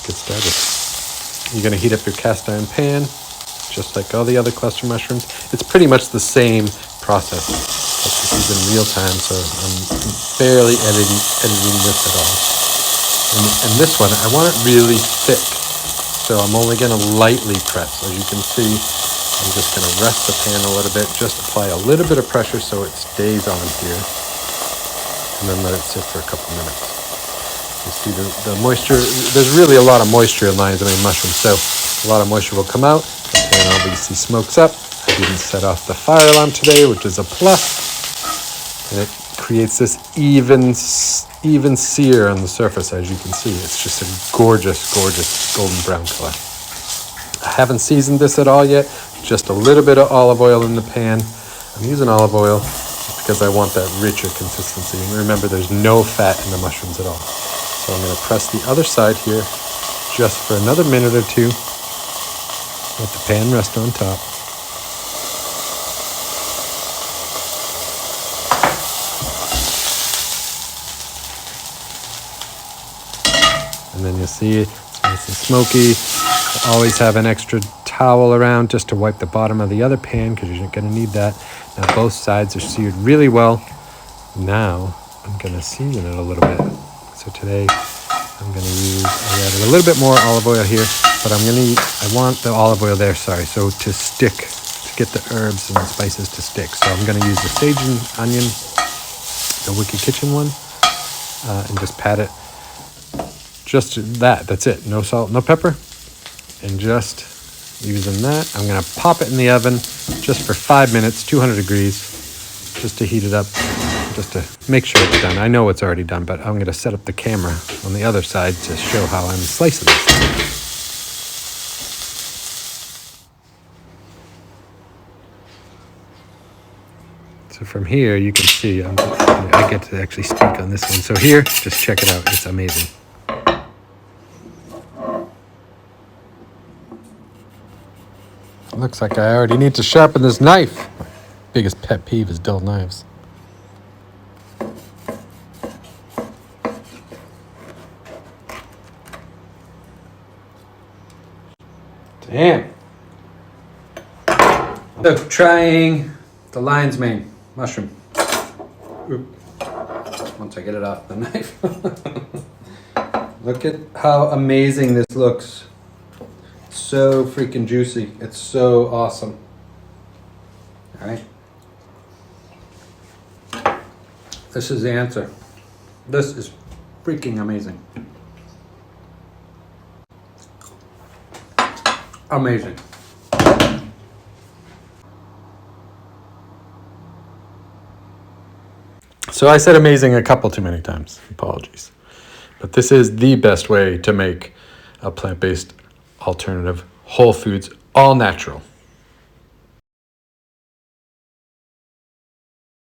get started. You're going to heat up your cast iron pan, just like all the other cluster mushrooms. It's pretty much the same process. This is in real time, so I'm barely editing this at all. And this one, I want it really thick, so I'm only going to lightly press. As you can see, I'm just going to rest the pan a little bit, just apply a little bit of pressure so it stays on here, and then let it sit for a couple minutes. You see the moisture, there's really a lot of moisture in lion's mane mushrooms, so a lot of moisture will come out. The pan obviously smokes up. I didn't set off the fire alarm today, which is a plus. And it creates this even sear on the surface, as you can see. It's just a gorgeous, gorgeous golden brown color. I haven't seasoned this at all yet. Just a little bit of olive oil in the pan. I'm using olive oil because I want that richer consistency. And remember, there's no fat in the mushrooms at all. So I'm going to press the other side here just for another minute or two. Let the pan rest on top. And then you'll see it's nice and smoky. Always have an extra towel around just to wipe the bottom of the other pan because you're going to need that. Now both sides are seared really well. Now I'm going to season it a little bit. So today I'm going to I added a little bit more olive oil here, but I want the olive oil there, so to stick, to get the herbs and the spices to stick. So I'm going to use the sage and onion, the Wicked Kitchen one, and just pat it. Just that's it. No salt, no pepper, and just using that. I'm going to pop it in the oven just for 5 minutes, 200 degrees, just to heat it up. Just to make sure it's done. I know it's already done, but I'm going to set up the camera on the other side to show how I'm slicing this. So from here, you can see, I get to actually speak on this one. So here, just check it out. It's amazing. Looks like I already need to sharpen this knife. My biggest pet peeve is dull knives. Damn. So trying the lion's mane mushroom. Oop. Once I get it off the knife. Look at how amazing this looks. It's so freaking juicy. It's so awesome. All right. This is the answer. This is freaking amazing. Amazing. So I said amazing a couple too many times. Apologies. But this is the best way to make a plant-based alternative, whole foods, all natural.